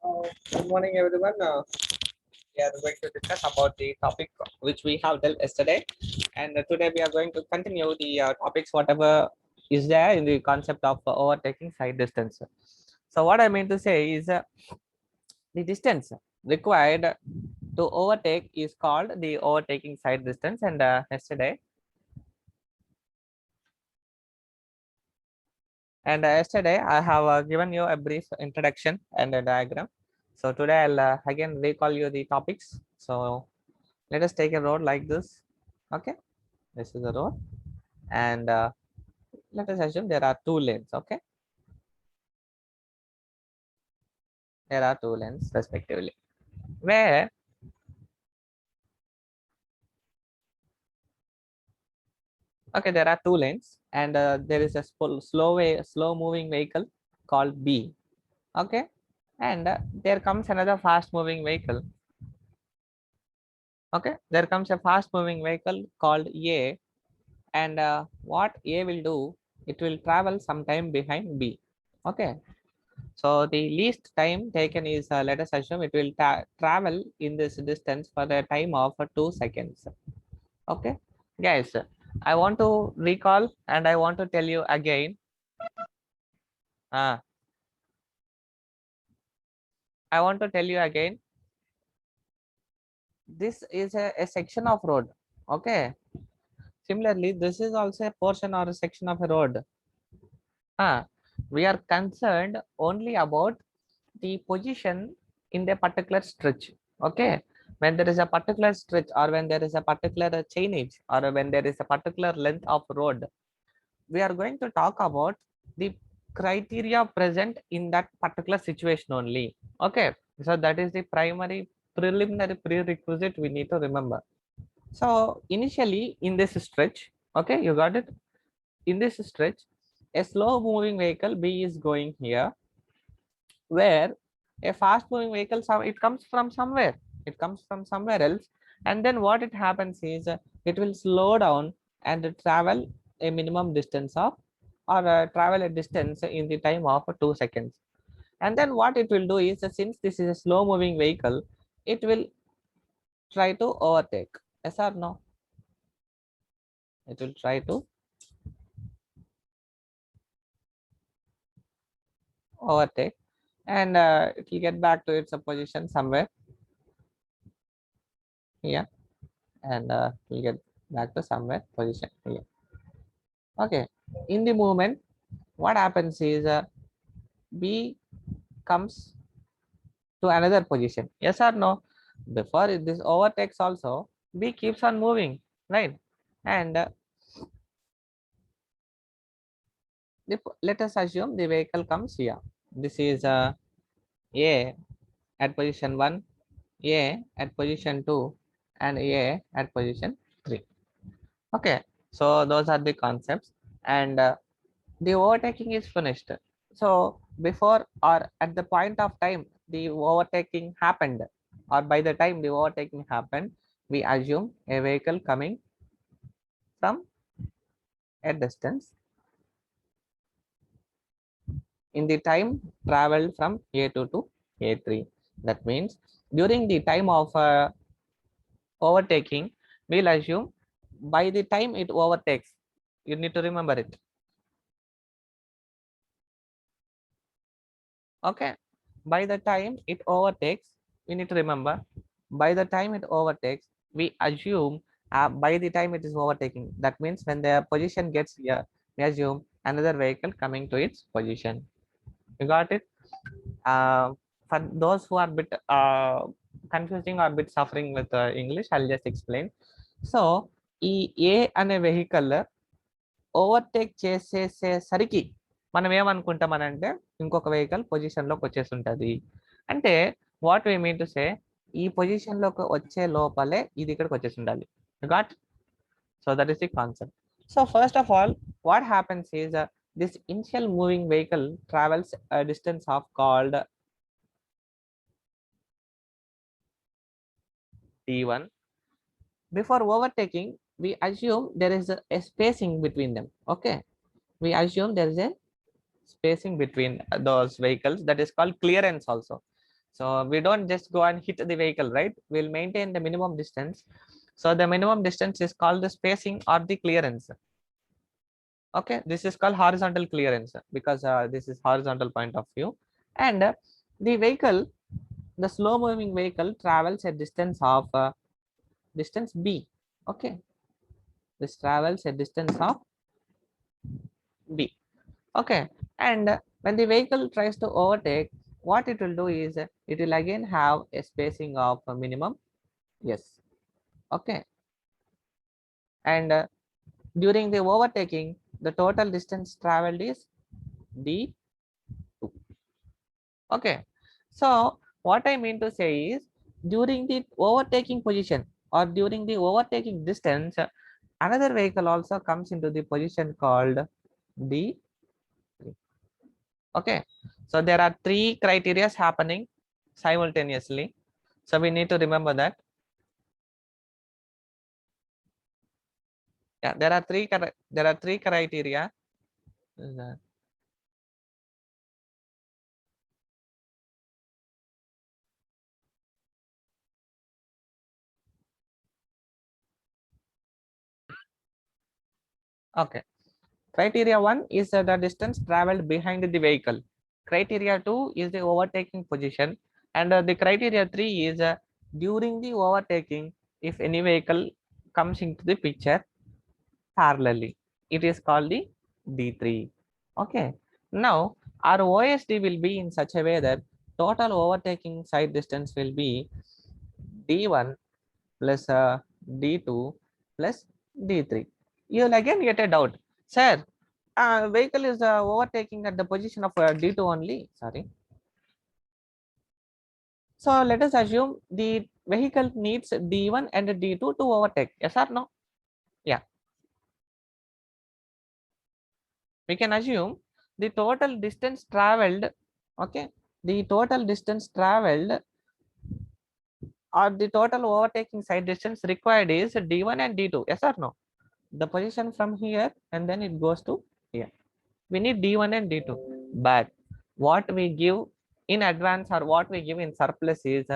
Good morning, everyone. We are going to discuss about the topic which we have dealt yesterday, and today we are going to continue the topics whatever is there in the concept of overtaking side distance. So, what I mean to say is the distance required to overtake is called the overtaking side distance, and yesterday I have given you a brief introduction and a diagram. So today I'll again recall you the topics. So let us take a road like this. Okay, this is the road, and let us assume there are two lanes. Okay, there are two lanes respectively. Where there are two lanes, and there is a slow moving vehicle called B. Okay, and there comes another fast moving vehicle. Okay, there comes a fast moving vehicle called A, and what A will do, it will travel sometime behind B. Okay, so the least time taken is let us assume it will travel in this distance for the time of 2 seconds. Okay, guys, I want to recall and I want to tell you again. I want to tell you again, this is a section of road. Okay, similarly this is also a portion or a section of a road. We are concerned only about the position in the particular stretch. Okay, when there is a particular stretch, or when there is a particular chainage, or when there is a particular length of road, we are going to talk about the criteria present in that particular situation only. Okay, so that is the primary preliminary prerequisite we need to remember. So initially in this stretch, okay, you got it. In this stretch, a slow moving vehicle B is going here, where a fast moving vehicle, it comes from somewhere, else, and then what it happens is it will slow down and travel a minimum distance of, or travel a distance in the time of 2 seconds. And then what it will do is since this is a slow moving vehicle, it will try to overtake. Yes or no? It will try to overtake, and it will get back to its position somewhere here, and we'll get back to somewhere position here. Okay, in the movement, what happens is B comes to another position. Yes or no? Before this overtakes also, B keeps on moving, right? And let us assume the vehicle comes here. This is A at position 1, A at position 2, and A at position 3. Okay, so those are the concepts, and the overtaking is finished. So before or at the point of time the overtaking happened, or by the time the overtaking happened, we assume a vehicle coming from a distance in the time traveled from A2 to A3. That means during the time of overtaking, we'll assume by the time it overtakes, you need to remember it. Okay, by the time it overtakes, we need to remember, by the time it overtakes, we assume by the time it is overtaking, that means when the position gets here, we assume another vehicle coming to its position. You got it? For those who are bit confusing or bit suffering with English, I'll just explain. So ఈ ఏ అనే vehicle overtake చేసేసేసరికి మనం ఏమనుకుంటామనంటే ఇంకొక vehicle position లోకి వచ్చేస్తుంటది. అంటే what we mean to say, ఈ position లోకి వచ్చే లోపలే ఇది ఇక్కడికి వచ్చేసి ఉండాలి. Got? So that is the concept. So first of all what happens is this initial moving vehicle travels a distance of called t1. Before overtaking, we assume there is a spacing between them. Okay, we assume there is a spacing between those vehicles, that is called clearance also. So we don't just go and hit the vehicle, right? We'll maintain the minimum distance. So the minimum distance is called the spacing or the clearance. Okay, this is called horizontal clearance because this is horizontal point of view. And the vehicle, the slow moving vehicle travels a distance of distance b. Okay, this travels a distance of b. Okay, and when the vehicle tries to overtake, what it will do is it will again have a spacing of a minimum. Yes. Okay, and during the overtaking, the total distance traveled is d2. Okay, so what I mean to say is during the overtaking position or during the overtaking distance, another vehicle also comes into the position called d3. Okay, so there are three criteria happening simultaneously. So we need to remember that. Yeah, there are three criteria. Okay. Criteria 1 is the distance traveled behind the vehicle. Criteria 2 is the overtaking position. And the criteria 3 is during the overtaking, if any vehicle comes into the picture parallelly, it is called the D3. Okay. Now, our OSD will be in such a way that total overtaking side distance will be D1 plus D2 plus D3. You will again get a doubt. Sir, vehicle is overtaking at the position of D2 only. Sorry. So let us assume the vehicle needs D1 and D2 to overtake. Yes or no? Yeah. We can assume the total distance traveled. Okay. The total distance traveled or the total overtaking side distance required is D1 and D2. Yes or no? The position from here and then it goes to here. We need D1 and D2. But what we give in advance or what we give in surplus is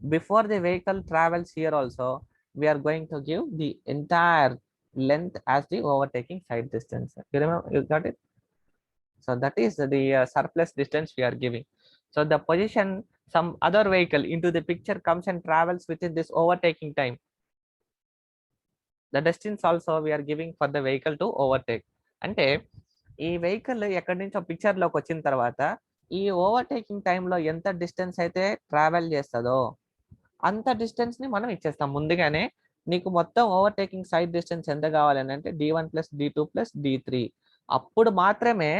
before the vehicle travels here also, we are going to give the entire length as the overtaking side distance. You remember, you got it? So that is the surplus distance we are giving. So the position some other vehicle into the picture comes and travels within this overtaking time. The distance also we are giving for the vehicle to overtake. అంటే ఈ vehicle ఎక్కడి నుంచో picture లోకి వచ్చిన తర్వాత ఈ overtaking టైంలో ఎంత డిస్టెన్స్ అయితే ట్రావెల్ చేస్తుందో అంత డిస్టెన్స్ ని మనం ఇచ్చేస్తాం ముందుగానే. నీకు మొత్తం ఓవర్టేకింగ్ సైడ్ డిస్టెన్స్ ఎంత కావాలని అంటే D1 plus D2 plus D3. అప్పుడు మాత్రమే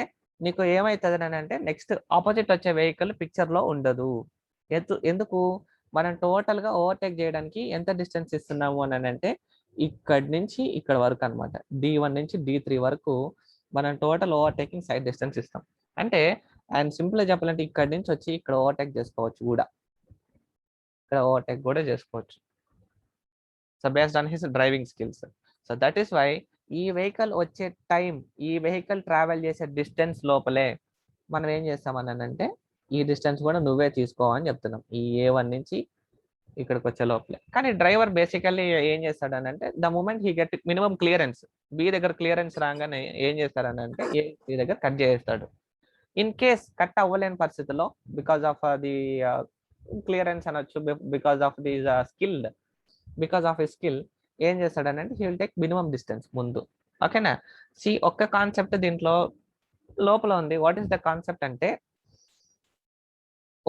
నీకు ఏమవుతుంది అని అంటే నెక్స్ట్ ఆపోజిట్ వచ్చే వెహికల్ పిక్చర్ లో ఉండదు. ఎందుకు మనం టోటల్ గా ఓవర్టేక్ చేయడానికి ఎంత డిస్టెన్స్ ఇస్తున్నాము అని అంటే ఇక్కడి నుంచి ఇక్కడ వరకు అనమాట. D1 నుంచి D3 వరకు మనం టోటల్ ఓవర్టేకింగ్ సైడ్ డిస్టెన్స్ ఇస్తాం. అంటే అండ్ సింపుల్ గా చెప్పాలంటే ఇక్కడి నుంచి వచ్చి ఇక్కడ ఓవర్టేక్ చేసుకోవచ్చు కూడా, ఇక్కడ ఓవర్టేక్ కూడా చేసుకోవచ్చు. So based on his driving skills. So that is why ఈ వెహికల్ వచ్చే టైం, ఈ వెహికల్ ట్రావెల్ చేసే డిస్టెన్స్ లోపలే మనం ఏం చేస్తామని అంటే ఈ డిస్టెన్స్ కూడా నువ్వే తీసుకో అని చెప్తున్నాం ఈ A1 నుంచి ఇక్కడికి వచ్చే లోపలే. కానీ డ్రైవర్ బేసికల్లీ ఏం చేస్తాడని అంటే the moment he get minimum clearance, B దగ్గర క్లియరెన్స్ రాగానే ఏం చేస్తాడని అంటే ఏ దగ్గర కట్ చేస్తాడు. ఇన్ కేస్ కట్ అవ్వలేని పరిస్థితిలో బికాస్ ఆఫ్ ది క్లియరెన్స్ అనొచ్చు, because of the skilled, because of skill ఏం చేస్తాడని అంటే he will take minimum distance ముందు. ఓకేనా? సి ఒక్క కాన్సెప్ట్ దీంట్లో లోపల ఉంది. వాట్ ఈస్ ద కాన్సెప్ట్ అంటే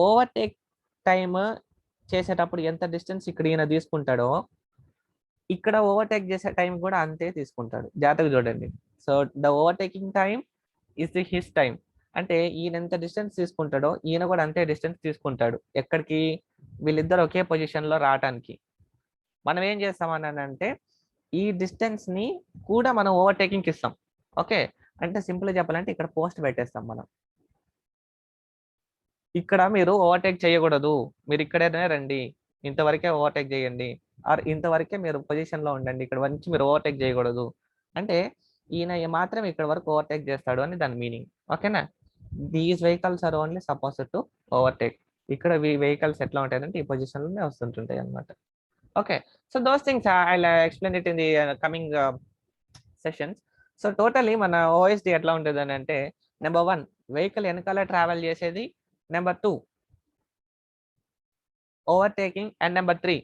ఓవర్టేక్ టైమ్ చేసేటప్పుడు ఎంత డిస్టెన్స్ ఇక్కడ ఈయన తీసుకుంటాడో ఇక్కడ ఓవర్టేక్ చేసే టైం కూడా అంతే తీసుకుంటాడు. జాగ్రత్తగా చూడండి. So the overtaking time is the his time. అంటే ఈయన ఎంత డిస్టెన్స్ తీసుకుంటాడో ఈయన కూడా అంతే డిస్టెన్స్ తీసుకుంటాడు. ఎక్కడికి? వీళ్ళిద్దరు ఒకే పొజిషన్ లో రావటానికి. మనం ఏం చేస్తామని అంటే ఈ డిస్టెన్స్ ని కూడా మనం ఓవర్టేకింగ్ ఇస్తాం. ఓకే, అంటే సింపుల్ గా చెప్పాలంటే ఇక్కడ పోస్ట్ పెట్టేస్తాం మనం. ఇక్కడ మీరు ఓవర్టేక్ చేయకూడదు, మీరు ఇక్కడనే రండి, ఇంతవరకే ఓవర్టేక్ చేయండి, ఆర్ ఇంతవరకే మీరు పొజిషన్ లో ఉండండి, ఇక్కడ నుంచి మీరు ఓవర్టేక్ చేయకూడదు అంటే ఈయన మాత్రం ఇక్కడ వరకు ఓవర్టేక్ చేస్తాడు అని దాని మీనింగ్. ఓకేనా? These vehicles are only suppose to overtake. ఇక్కడ వెహికల్స్ ఎట్లా ఉంటాయంటే ఈ పొజిషన్ లోనే వస్తుంటుంటాయి అన్నమాట. Okay, so those things I explain it in the coming sessions. So totally మన ఓఎస్డి ఎట్లా ఉంటుంది అని అంటే, నెంబర్ 1 వెహికల్ వెనకాల ట్రావెల్ చేసేది, number 2 overtaking, and number 3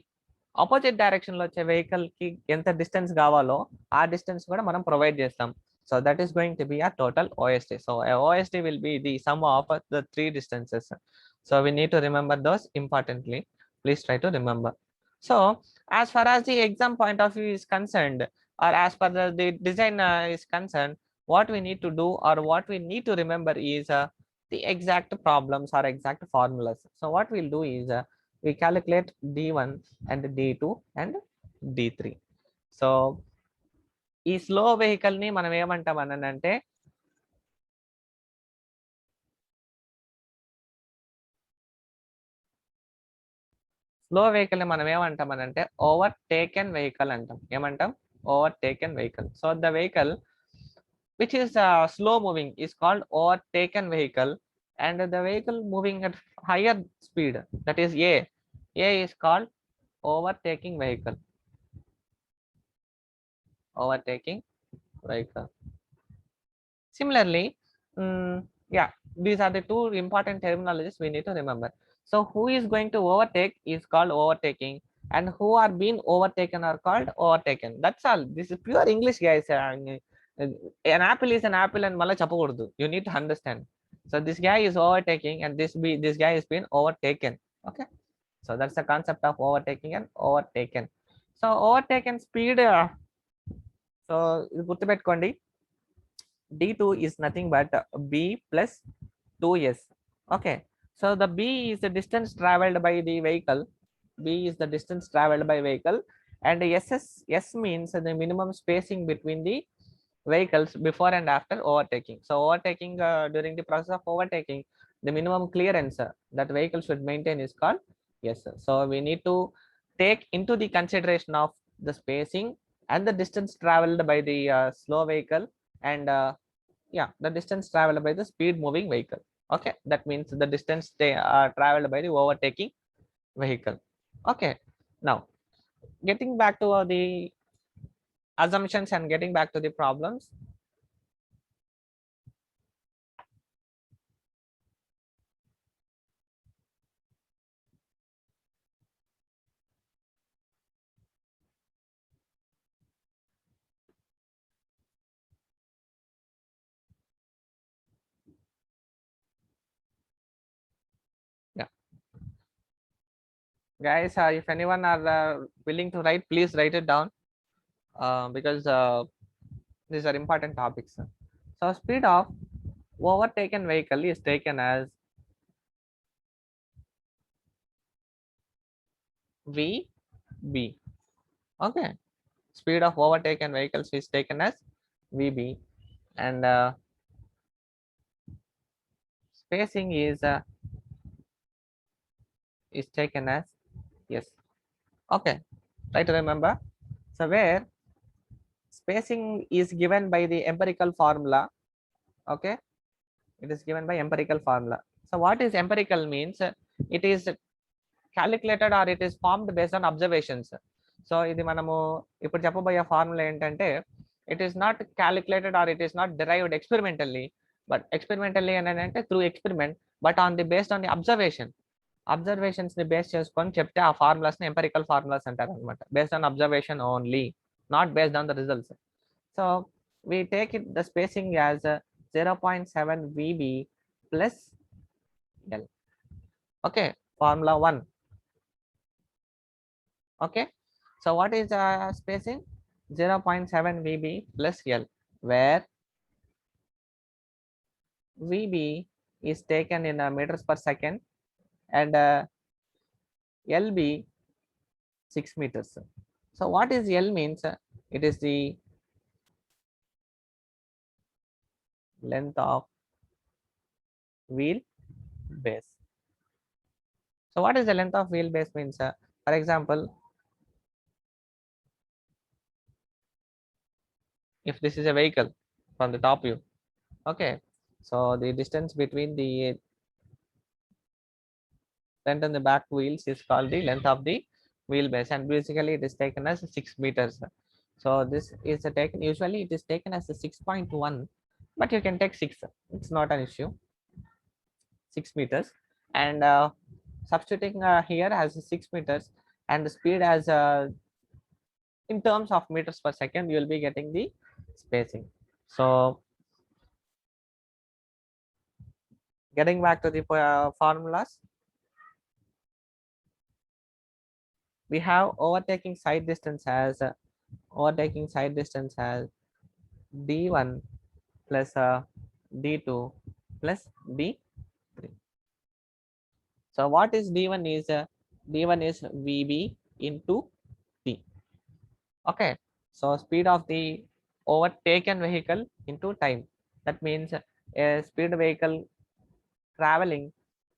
opposite direction లో వచ్చే వెహికల్ కి ఎంత డిస్టెన్స్ కావాలో ఆ డిస్టెన్స్ కూడా మనం ప్రొవైడ్ చేస్తాం. So that is going to be a total OSD. So a OSD will be the sum of the 3 distances. So we need to remember those importantly. Please try to remember. So as far as the exam point of view is concerned, or as per the design is concerned, what we need to do or what we need to remember is the exact problems or exact formulas. So what we'll do is we calculate D1 and D2 and D3. So ఈ slow vehicle ని మనం ఏమంటాం అని అంటే, slow vehicle ని మనం ఏమంటాం అని అంటే ఓవర్ టేకెన్ వెహికల్ అంటాం. ఏమంటాం? Over taken vehicle. So the vehicle which is slow moving is called overtaken vehicle, and the vehicle moving at higher speed, that is A is called overtaking vehicle. Overtaking vehicle. Similarly, yeah, these are the two important terminologies we need to remember. So who is going to overtake is called overtaking, and who are being overtaken are called overtaken. That's all. This is pure English, guys. An apple is an apple and mala chapagurdu. You need to understand. So this guy is overtaking, and this guy is being overtaken. Okay, so that's the concept of overtaking and overtaken. So overtaken speed, so గుర్తుపెట్టుకోండి, D2 is nothing but B plus 2S. Okay, so the B is the distance traveled by the vehicle. B is the distance traveled by vehicle, and S means the minimum spacing between the vehicles before and after overtaking. So overtaking, during the process of overtaking, the minimum clearance that vehicle should maintain is called S. So we need to take into the consideration of the spacing and the distance traveled by the slow vehicle, and yeah, the distance traveled by the speed moving vehicle. Okay, that means the distance they are traveled by the overtaking vehicle. Okay, now getting back to the assumptions and getting back to the problems. Yeah, guys, if anyone are willing to write, please write it down, because these are important topics. So speed of overtaken vehicle is taken as VB. Okay, speed of overtaken vehicles is taken as VB, and spacing is taken as S. Okay, try to remember. So where spacing is given by the empirical formula. Okay, it is given by empirical formula. So what is empirical means? It is calculated or it is formed based on observations. So ఇది మనము ఇప్పుడు చెప్పబోయే formula ఏంటంటే, it is not calculated or it is not derived experimentally, but experimentally అని అంటే through experiment, but on the based on the observations ని base చేసుకొని చెప్తే ఆ ఫార్ములాస్ ని ఎంపెరికల్ ఫార్ములాస్ అంటారు అనమాట. Based on observation only, not based on the results. So we take it the spacing as 0.7 VB plus L. Okay, formula 1. Okay, so what is spacing? 0.7 VB plus L, where VB is taken in meters per second, and LB 6 meters. So what is L means? It is the length of wheel base. So what is the length of wheel base means? For example, if this is a vehicle from the top view, okay, so the distance between the length on the back wheels is called the length of the wheelbase, and basically it is taken as 6 meters. So this is taken, usually it is taken as a 6.1, but you can take 6. It's not an issue. 6 meters, and substituting here as 6 meters, and the speed as in terms of meters per second, you will be getting the spacing. So getting back to the formulas, we have overtaking side distance as d1 plus d2 plus d3. So what is d1 is d1 is vb into t. Okay, so speed of the overtaken vehicle into time. That means a speed vehicle traveling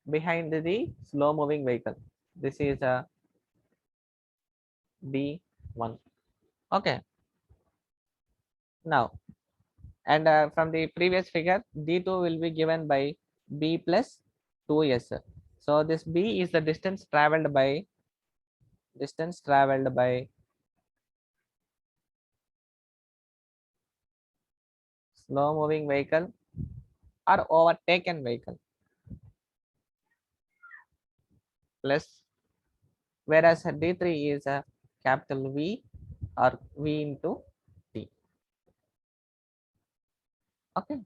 behind the slow moving vehicle. This is a d1. Okay, now, and from the previous figure, d2 will be given by b plus 2s. So this b is the distance traveled by slow moving vehicle or overtaken vehicle, plus, whereas d3 is a capital V or V into T. Okay,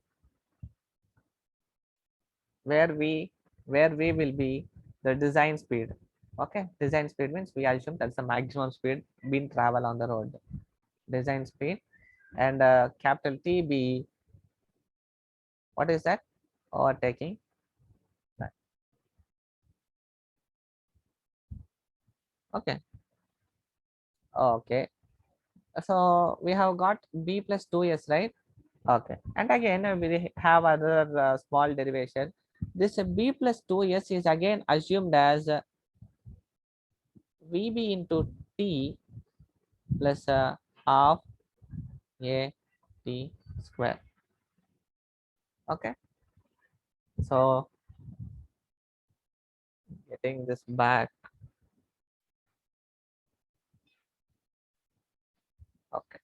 where we will be the design speed. Okay, design speed means we assume that's the maximum speed being travel on the road. Design speed, and capital T be, what is that? Overtaking. Okay, okay. So we have got b plus 2s, right? Okay, and again we have other small derivation. This b plus 2s is again assumed as vb into t plus half a t square. Okay, so getting this back. Okay,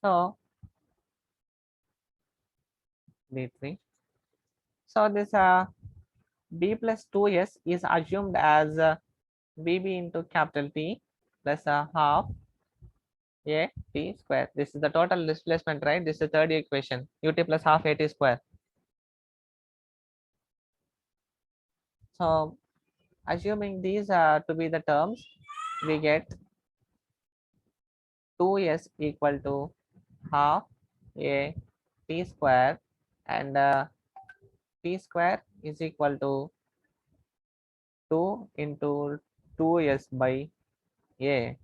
so d3. So this b plus 2s is assumed as bb into capital T plus half a t square. This is the total displacement, right? This is the third equation, ut plus half a t square. So assuming these to be the terms, we get 2s equal to half a t square, and t square is equal to 2 into 2s by a,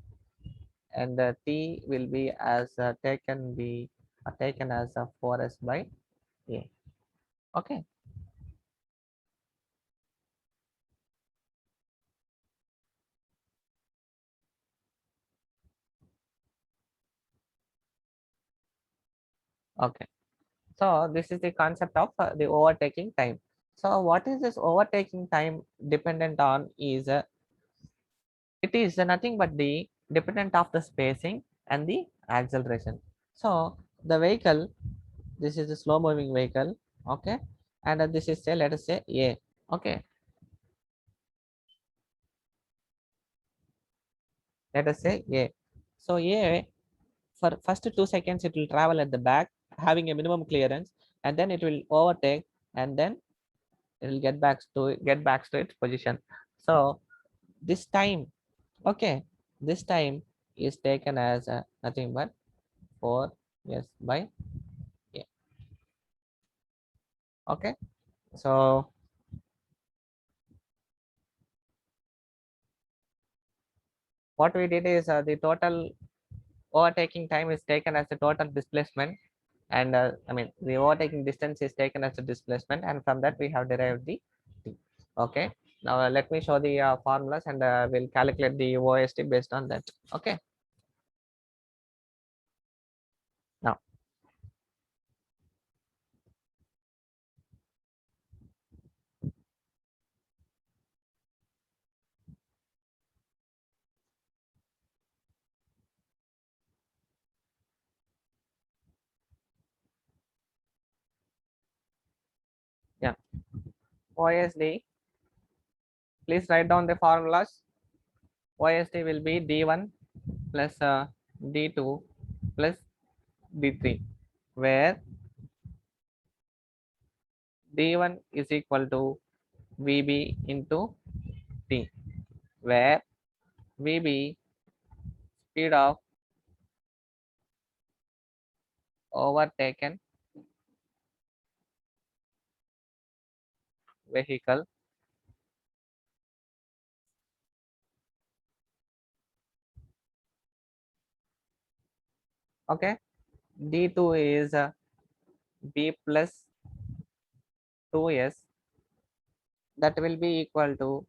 and the t will be as taken as a 4s by a. Okay, okay. So this is the concept of the overtaking time. So what is this overtaking time dependent on is it is nothing but the dependent of the spacing and the acceleration. So the vehicle, this is a slow moving vehicle. Okay, and this is, say, let us say a. Okay, let us say a. So a, for first 2 seconds it will travel at the back having a minimum clearance, and then it will overtake, and then it will get back to its position. So this time, okay, this time is taken as nothing but 4s by a. Okay, so what we did is the total overtaking time is taken as the total displacement, and I mean the overtaking distance is taken as the displacement, and from that we have derived the t. Okay, now let me show the formulas, and we'll calculate the OST based on that. Okay, Yeah, OSD. Please write down the formulas. OSD will be D1 plus D2 plus D3, where D1 is equal to VB into T, where VB speed of overtaken vehicle, okay. D2 is B plus 2S, that will be equal to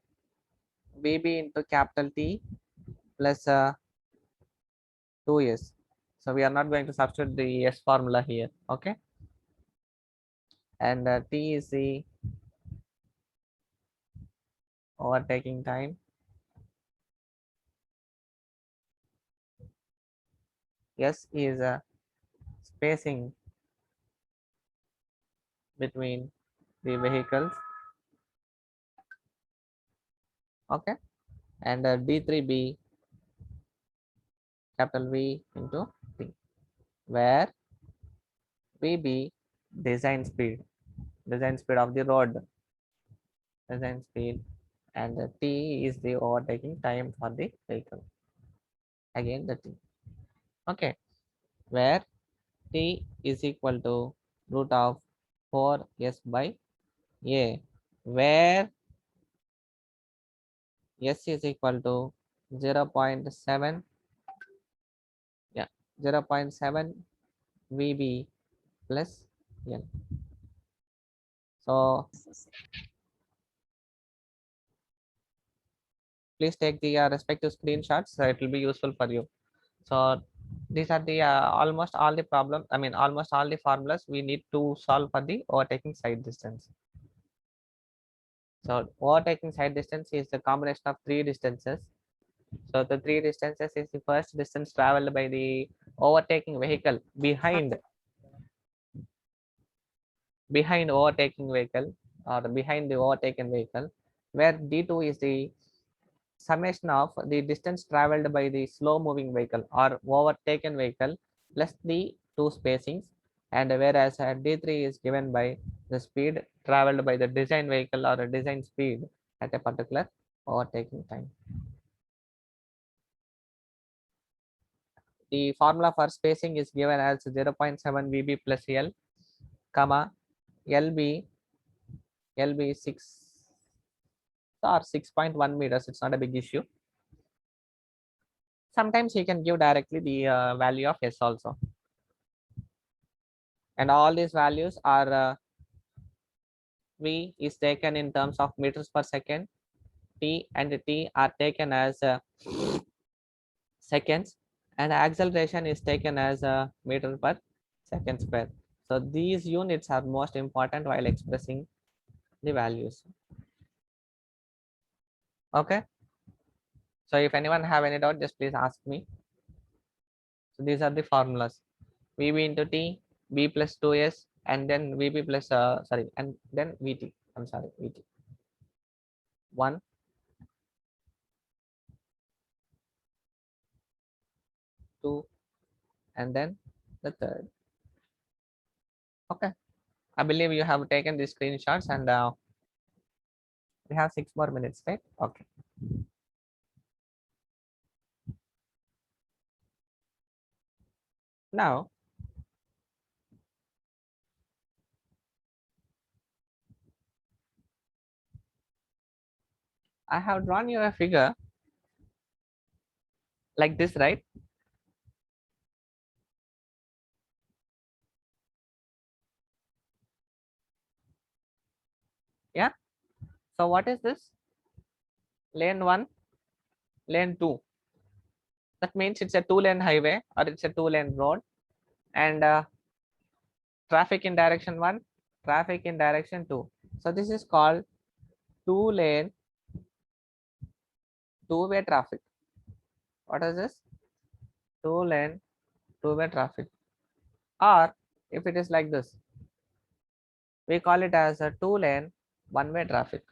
VB into capital T plus 2S. So we are not going to substitute the S formula here, okay. And T is the overtaking time, S is spacing between the vehicles, okay. And D3B capital V into T, where VB design speed of the road, design speed, and T is the overtaking time for the vehicle, again the T, okay, where T is equal to root of 4S by A, where S is equal to 0.7, yeah, 0.7 VB plus L. So please take the respective screenshots, so it will be useful for you. So these are the almost all the problems, I mean almost all the formulas we need to solve for the overtaking side distance. So overtaking side distance is the combination of three distances. So the three distances is the first distance traveled by the overtaking vehicle behind overtaking vehicle, or behind the overtaken vehicle, where D2 is the summation of the distance traveled by the slow moving vehicle or overtaken vehicle plus the two spacings, and whereas D3 is given by the speed traveled by the design vehicle or a design speed at a particular overtaking time. The formula for spacing is given as 0.7 VB plus L, comma LB 6 or 6.1 meters. It's not a big issue. Sometimes you can give directly the value of S also. And all these values are V is taken in terms of meters per second, T and T are taken as seconds, and acceleration is taken as a meter per second square. So these units are most important while expressing the values. Okay. So if anyone have any doubt, just please ask me. So these are the formulas: VB into T, B plus 2S, and then VB plus sorry, and then VT. I'm sorry, VT. 1, 2, and then the third. Okay. I believe you have taken the screenshots, and we have 6 more minutes, right? Okay. Now, I have drawn you a figure like this, right? Yeah. So what is this? Lane 1, lane 2. That means it's a 2-lane highway or it's a 2-lane road, and traffic in direction 1, traffic in direction 2. So this is called 2-lane, two-way traffic. What is this? 2-lane, two-way traffic. Or if it is like this, we call it as a two lane one-way traffic.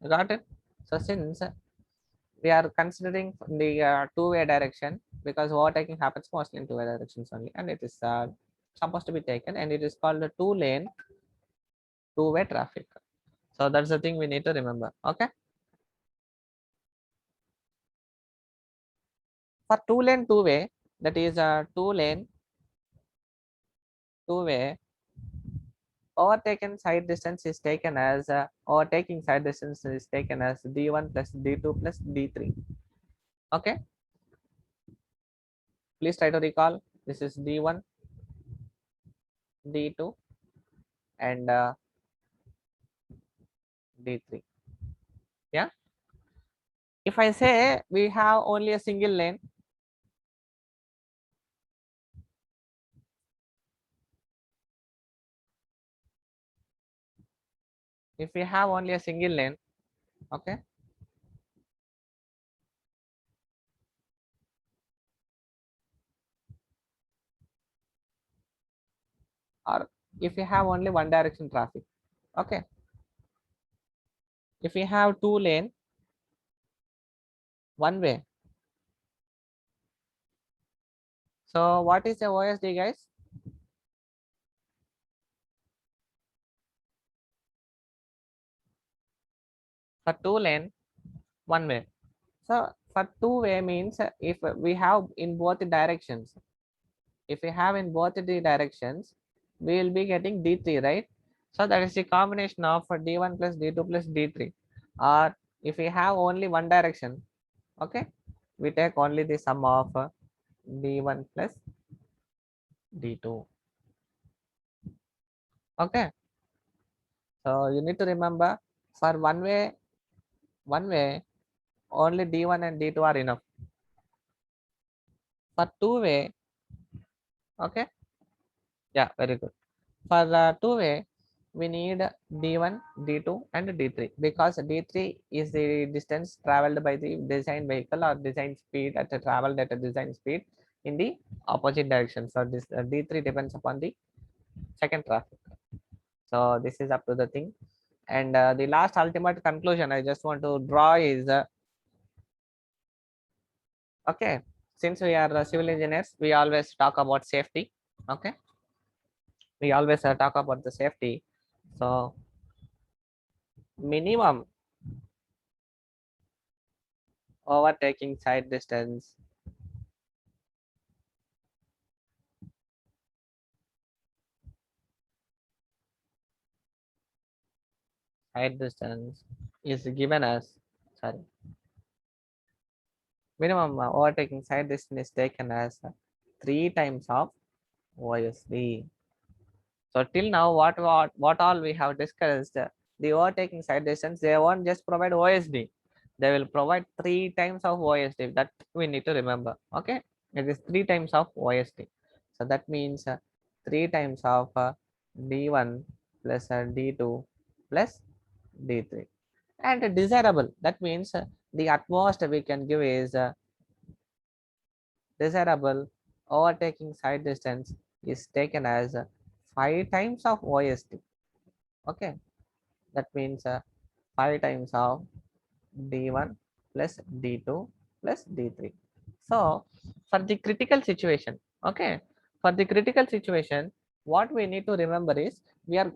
You got it? So since we are considering the two-way direction, because overtaking happens mostly in two-way directions only, and it is supposed to be taken, and it is called a two lane two-way traffic. So that's the thing we need to remember. Okay, for two lane two-way, that is a two lane two-way, overtaken side distance is taken as overtaking side distance is taken as d1 plus d2 plus d3. Okay, please try to recall. This is d1, d2, and d3. Yeah, if I say we have only a single lane, if we have only a single lane, okay, or if we have only one direction traffic, okay, if we have two lane one way, so what is the OSD, guys? For two lane one way. So for two way means if we have in both the directions, if we have in both the directions, we will be getting d3, right? So that is the combination of d1 plus d2 plus d3. Or if we have only one direction, okay, we take only the sum of d1 plus d2. Okay, so you need to remember, for one way only d1 and d2 are enough. For two way, okay, yeah, very good. For two way, we need d1, d2, and d3, because d3 is the distance traveled by the design vehicle or design speed at a traveled at a design speed in the opposite direction. So this d3 depends upon the second traffic. So this is up to the thing. And the last ultimate conclusion I just want to draw is okay, since we are civil engineers, we always talk about safety. Okay, we always talk about the safety. So minimum overtaking side distance is given as, sorry, minimum overtaking side distance is taken as 3 times of OSD. So till now, what all we have discussed, the overtaking side distance, they won't just provide OSD. They will provide 3 times of OSD. That we need to remember. Okay, it is 3 times of OSD. So that means 3 times of D1 plus D2 plus D3. And desirable, that means the utmost we can give is desirable overtaking side distance is taken as 5 times of OSD. Okay, that means 5 times of d1 plus d2 plus d3. So for the critical situation, okay, for the critical situation, what we need to remember is we are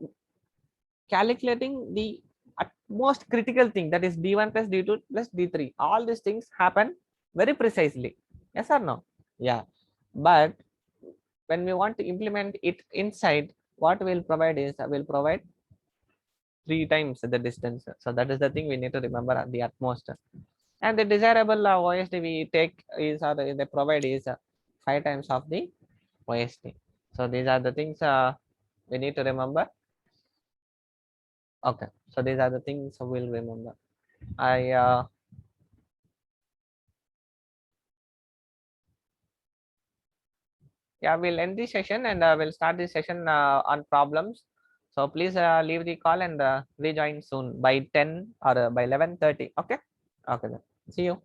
calculating the utmost critical thing, that is d1 plus d2 plus d3. All these things happen very precisely. Yes or no? Yeah. But when we want to implement it inside, what we'll provide is we'll provide 3 times the distance. So that is the thing we need to remember at the utmost. And the desirable OSD we take is, or they provide is 5 times of the OSD. So these are the things we need to remember. Okay, so these are the things we'll remember. I Yeah, we'll end the session, and we'll start the session on problems. So please leave the call and rejoin soon by 10 or by 11:30. Okay. Okay then. See you.